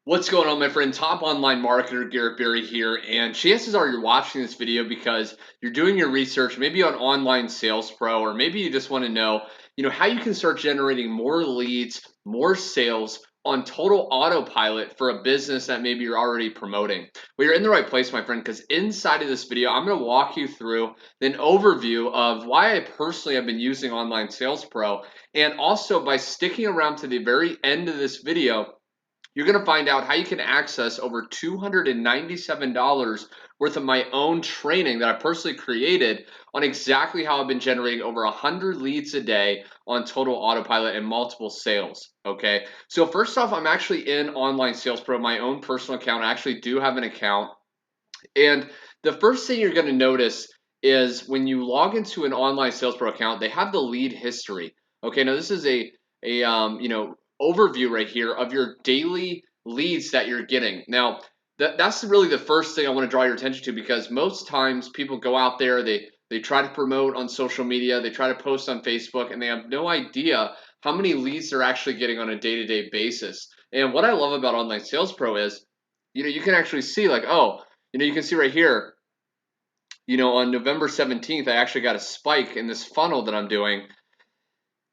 What's going on, my friend? Top online marketer Garrett Berry here, and chances are you're watching this video because you're doing your research, maybe on Online Sales Pro, or maybe you just want to know, how you can start generating more leads, more sales on total autopilot for a business that maybe you're already promoting. Well, you're in the right place, my friend, because inside of this video, I'm going to walk you through an overview of why I personally have been using Online Sales Pro, and also by sticking around to the very end of this video, you're going to find out how you can access over $297 worth of my own training that I personally created on exactly how I've been generating over 100 leads a day on total autopilot and multiple sales. Okay, so first off, I'm actually in Online Sales Pro, my own personal account. I actually do have an account, and the first thing you're going to notice is when you log into an Online Sales Pro account, they have the lead history. Okay, now this is a overview right here of your daily leads that you're getting. Now, that's really the first thing I want to draw your attention to, because most times people go out there, they try to promote on social media, they try to post on Facebook, and they have no idea how many leads they're actually getting on a day-to-day basis. And what I love about Online Sales Pro is, you can actually see, like, oh, you can see right here, on November 17th, I actually got a spike in this funnel that I'm doing,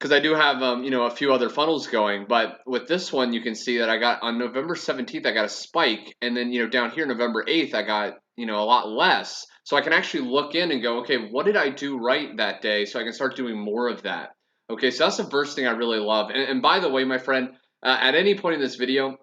because I do have a few other funnels going. But with this one, you can see that I got on November 17th, I got a spike, and then down here November 8th, I got a lot less. So I can actually look in and go, okay, what did I do right that day, so I can start doing more of that. Okay, so that's the first thing I really love. And by the way, my friend, at any point in this video,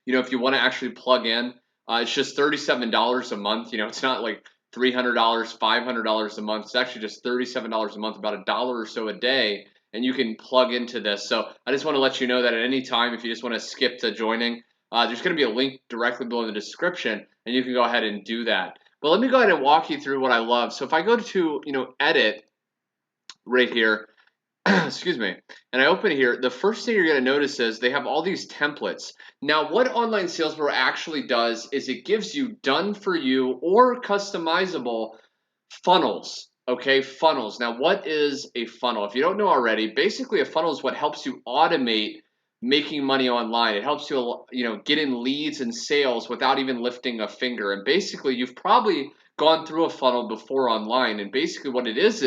if you want to actually plug in, it's just $37 a month. It's not like $300, $500 a month. It's actually just $37 a month, about $1 or so a day, and you can plug into this. So I just want to let you know that at any time, if you just want to skip to joining, there's going to be a link directly below in the description, and you can go ahead and do that. But let me go ahead and walk you through what I love. So if I go to edit right here, excuse me, and I open here, the first thing you're going to notice is they have all these templates. Now, what Online Sales Pro actually does is it gives you done for you or customizable funnels. Okay, funnels. Now, what is a funnel? If you don't know already, basically a funnel is what helps you automate making money online. It helps you, get in leads and sales without even lifting a finger. And basically, you've probably gone through a funnel before online. And basically what it is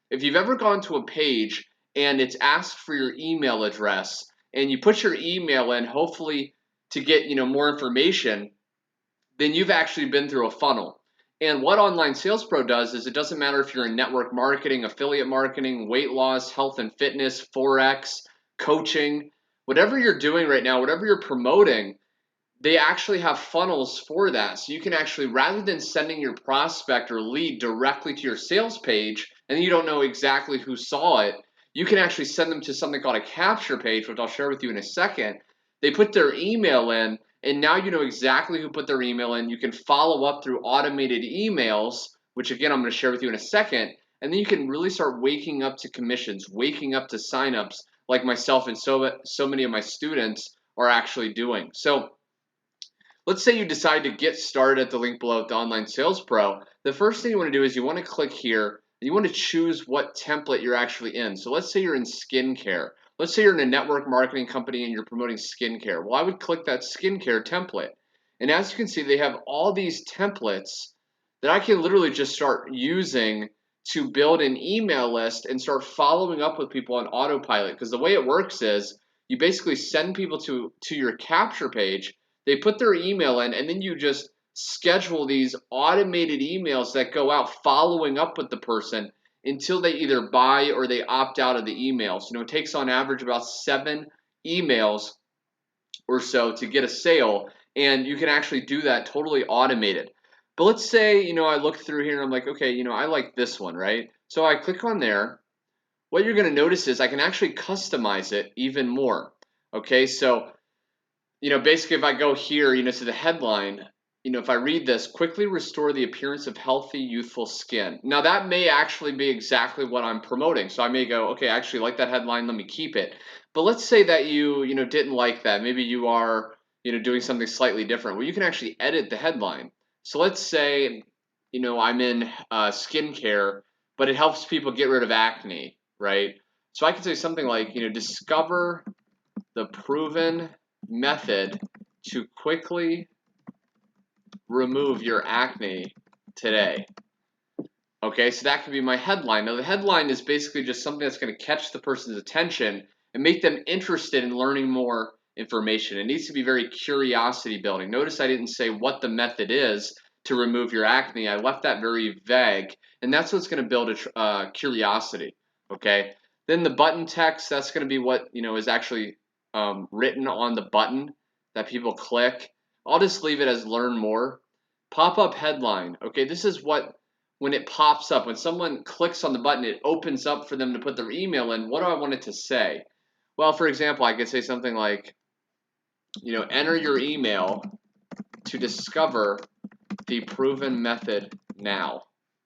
if you've ever gone to a page and it's asked for your email address, and you put your email in, hopefully to get more information, then you've actually been through a funnel. And what Online Sales Pro does is, it doesn't matter if you're in network marketing, affiliate marketing, weight loss, health and fitness, forex, coaching, whatever you're doing right now, whatever you're promoting, they actually have funnels for that. So you can actually, rather than sending your prospect or lead directly to your sales page and you don't know exactly who saw it, you can actually send them to something called a capture page, which I'll share with you in a second. They put their email in, and now you know exactly who put their email in. You can follow up through automated emails, which again I'm going to share with you in a second. And then you can really start waking up to commissions, waking up to signups, like myself and so many of my students are actually doing. So let's say you decide to get started at the link below at the Online Sales Pro. The first thing you want to do is you want to click here. And you want to choose what template you're actually in. So let's say you're in skincare. Let's say you're in a network marketing company and you're promoting skincare. Well, I would click that skincare template. And as you can see, they have all these templates that I can literally just start using to build an email list and start following up with people on autopilot. Because the way it works is you basically send people to your capture page. They put their email in, and then you just schedule these automated emails that go out following up with the person until they either buy or they opt out of the emails. It takes on average about 7 emails or so to get a sale, and you can actually do that totally automated. But let's say, I look through here and I'm like, okay, I like this one, right? So I click on there. What you're going to notice is I can actually customize it even more. Okay, so basically if I go here, to the headline, if I read this, quickly restore the appearance of healthy, youthful skin. Now that may actually be exactly what I'm promoting. So I may go, okay, I actually like that headline, let me keep it. But let's say that you didn't like that. Maybe you are, doing something slightly different. Well, you can actually edit the headline. So let's say, I'm in skincare, but it helps people get rid of acne, right? So I could say something like, discover the proven method to quickly remove your acne today. Okay, so that could be my headline. Now, the headline is basically just something that's going to catch the person's attention and make them interested in learning more information. It needs to be very curiosity building. Notice I didn't say what the method is to remove your acne. I left that very vague, and that's what's going to build a curiosity. Okay, then the button text, that's going to be what is actually written on the button that people click. I'll just leave it as learn more. Pop-up headline. Okay, this is what, when it pops up, when someone clicks on the button, it opens up for them to put their email in. What do I want it to say? Well, for example, I could say something like, enter your email to discover the proven method now.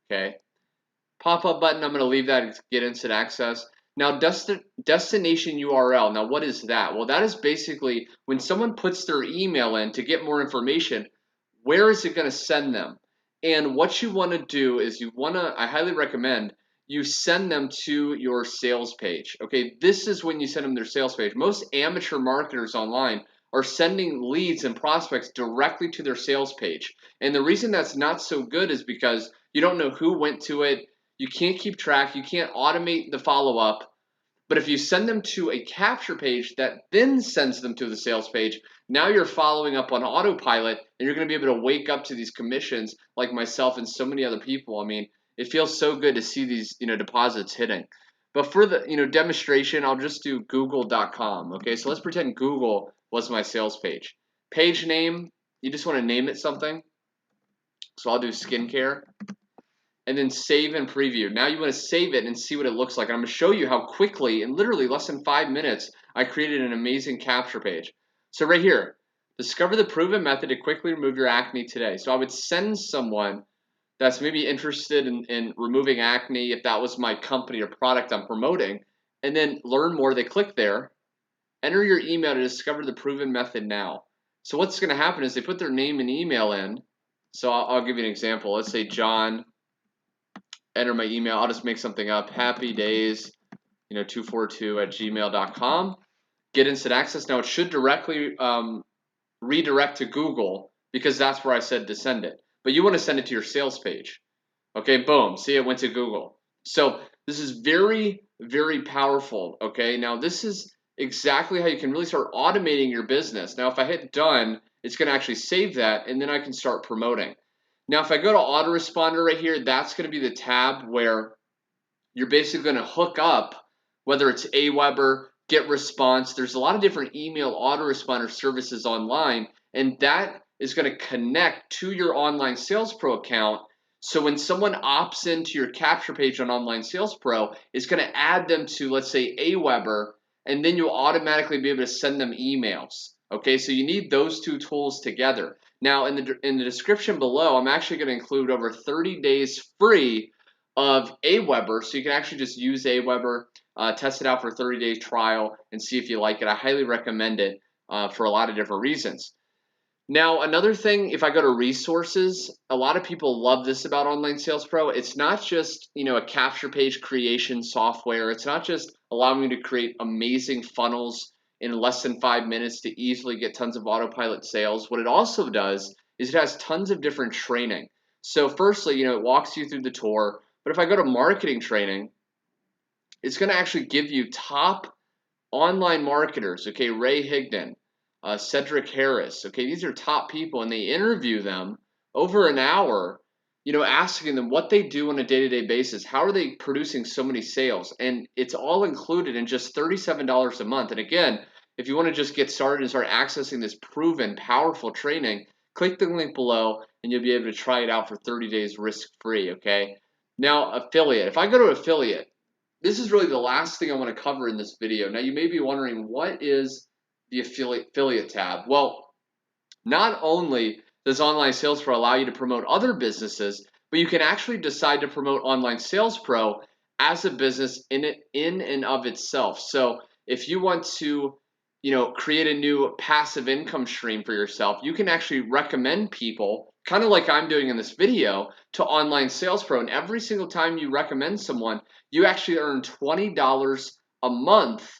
Okay. Pop-up button, I'm going to leave that and get instant access. Now, destination URL. Now, what is that? Well, that is basically when someone puts their email in to get more information, where is it going to send them? And what you want to do is I highly recommend you send them to your sales page. Okay, this is when you send them their sales page. Most amateur marketers online are sending leads and prospects directly to their sales page. And the reason that's not so good is because you don't know who went to it. You can't keep track. You can't automate the follow-up. But if you send them to a capture page that then sends them to the sales page, now you're following up on autopilot, and you're going to be able to wake up to these commissions like myself and so many other people. I mean, it feels so good to see these, deposits hitting. But for the, demonstration, I'll just do google.com. Okay, so let's pretend Google was my sales page. Page name, you just want to name it something. So I'll do skincare. And then save and preview. Now you want to save it and see what it looks like. I'm going to show you how quickly, in literally less than 5 minutes, I created an amazing capture page. So right here, discover the proven method to quickly remove your acne today. So I would send someone that's maybe interested in removing acne, if that was my company or product I'm promoting, and then learn more. They click there, enter your email to discover the proven method now. So what's going to happen is they put their name and email in. So I'll give you an example. Let's say John. Enter my email. I'll just make something up. Happy days, 242@gmail.com. Get instant access. Now it should directly redirect to Google because that's where I said to send it. But you want to send it to your sales page. Okay, boom. See, it went to Google. So this is very, very powerful. Okay, now this is exactly how you can really start automating your business. Now, if I hit done, it's going to actually save that, and then I can start promoting. Now, if I go to autoresponder right here, that's going to be the tab where you're basically going to hook up, whether it's Aweber, GetResponse. There's a lot of different email autoresponder services online, and that is going to connect to your online Sales Pro account. So when someone opts into your capture page on Online Sales Pro, it's going to add them to, let's say, Aweber, and then you'll automatically be able to send them emails. Okay, so you need those two tools together. Now, in the description below, I'm actually going to include over 30 days free of Aweber, so you can actually just use Aweber, test it out for a 30-day trial, and see if you like it. I highly recommend it for a lot of different reasons. Now, another thing, if I go to resources, a lot of people love this about Online Sales Pro. It's not just, a capture page creation software. It's not just allowing you to create amazing funnels in less than 5 minutes to easily get tons of autopilot sales. What it also does is it has tons of different training. So firstly, it walks you through the tour. But if I go to marketing training, it's going to actually give you top online marketers. Okay, Ray Higdon, Cedric Harris. Okay, these are top people, and they interview them over an hour, asking them what they do on a day-to-day basis. How are they producing so many sales? And it's all included in just $37 a month. And again, if you want to just get started and start accessing this proven, powerful training, click the link below, and you'll be able to try it out for 30 days risk-free, okay? Now, affiliate. If I go to affiliate, this is really the last thing I want to cover in this video. Now, you may be wondering, what is the affiliate tab? Well, not only does Online Sales Pro allow you to promote other businesses, but you can actually decide to promote Online Sales Pro as a business in and of itself. So if you want to, create a new passive income stream for yourself, you can actually recommend people, kind of like I'm doing in this video, to Online Sales Pro. And every single time you recommend someone, you actually earn $20 a month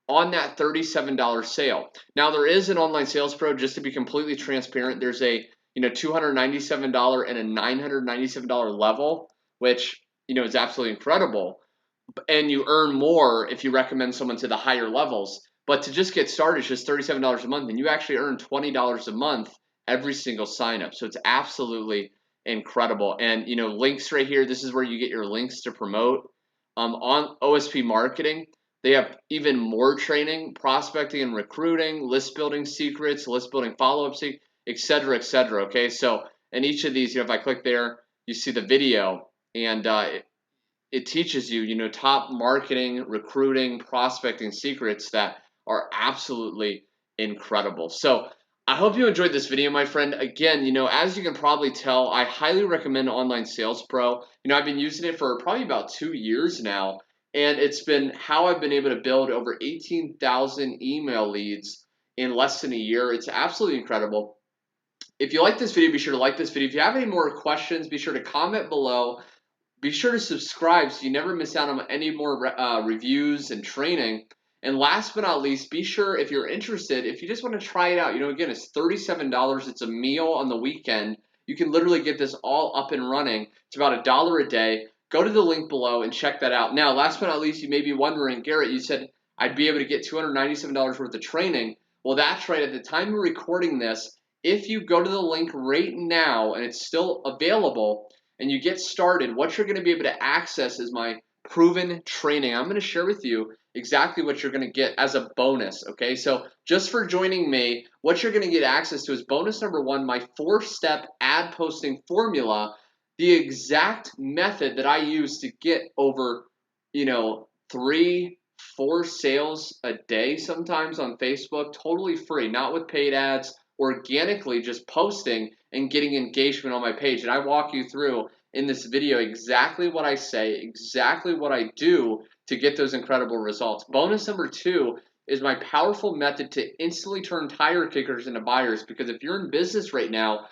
on that $37 sale. Now there is an online sales pro, just to be completely transparent. There's a $297 and a $997 level, which is absolutely incredible, and you earn more if you recommend someone to the higher levels. But to just get started, it's just $37 a month, and you actually earn $20 a month every single sign up. So it's absolutely incredible. And links right here, this is where you get your links to promote. On OSP marketing, they have even more training, prospecting and recruiting, list building secrets, list building follow-up secrets, etc., etc. Okay, so in each of these, if I click there, you see the video, and it teaches you, top marketing, recruiting, prospecting secrets that are absolutely incredible. So I hope you enjoyed this video, my friend. Again, as you can probably tell, I highly recommend Online Sales Pro. I've been using it for probably about 2 years now, and it's been how I've been able to build over 18,000 email leads in less than a year. It's absolutely incredible. If you like this video, be sure to like this video. If you have any more questions, be sure to comment below. Be sure to subscribe so you never miss out on any more reviews and training. And last but not least, be sure, if you're interested, if you just want to try it out, again, it's $37. It's a meal on the weekend. You can literally get this all up and running. It's about $1 a day. Go to the link below and check that out. Now, last but not least, you may be wondering, Garrett, you said I'd be able to get $297 worth of training. Well, that's right. At the time of recording this, if you go to the link right now and it's still available, and you get started, what you're going to be able to access is my proven training. I'm going to share with you exactly what you're going to get as a bonus, okay? So just for joining me, what you're going to get access to is bonus number 1, my 4-step ad posting formula, the exact method that I use to get over, 3, 4 sales a day sometimes on Facebook, totally free, not with paid ads, organically just posting and getting engagement on my page. And I walk you through in this video exactly what I say, exactly what I do to get those incredible results. Bonus number 2 is my powerful method to instantly turn tire kickers into buyers, because if you're in business right now,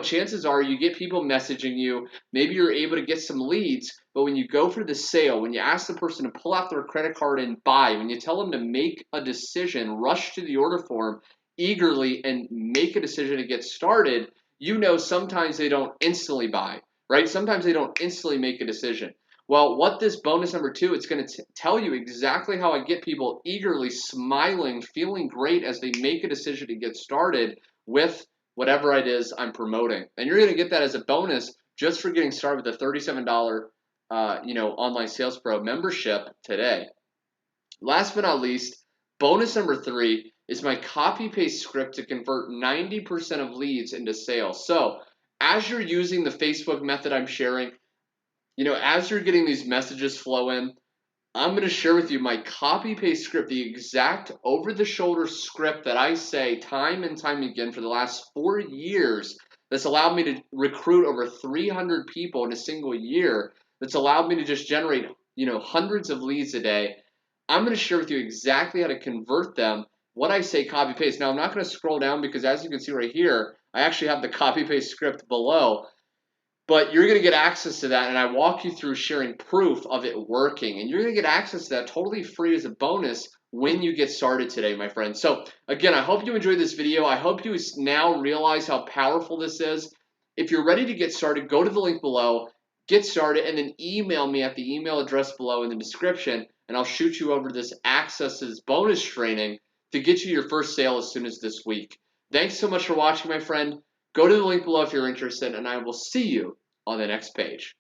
chances are you get people messaging you, maybe you're able to get some leads, but when you go for the sale, when you ask the person to pull out their credit card and buy, when you tell them to make a decision, rush to the order form eagerly and make a decision to get started, sometimes they don't instantly buy, right? Sometimes they don't instantly make a decision. Well, what this bonus number 2, it's going to tell you exactly how I get people eagerly smiling, feeling great as they make a decision to get started with whatever it is I'm promoting. And you're going to get that as a bonus just for getting started with a $37 Online Sales Pro membership today. Last but not least, bonus number 3 is my copy-paste script to convert 90% of leads into sales. So as you're using the Facebook method I'm sharing, as you're getting these messages flow in, I'm going to share with you my copy-paste script, the exact over-the-shoulder script that I say time and time again for the last 4 years, that's allowed me to recruit over 300 people in a single year, that's allowed me to just generate, hundreds of leads a day. I'm going to share with you exactly how to convert them, what I say copy-paste. Now, I'm not going to scroll down because, as you can see right here, I actually have the copy-paste script below. But you're going to get access to that, and I walk you through sharing proof of it working. And you're going to get access to that totally free as a bonus when you get started today, my friend. So again, I hope you enjoyed this video. I hope you now realize how powerful this is. If you're ready to get started, go to the link below, get started, and then email me at the email address below in the description, and I'll shoot you over this access to this bonus training to get you your first sale as soon as this week. Thanks so much for watching, my friend. Go to the link below if you're interested, and I will see you on the next page.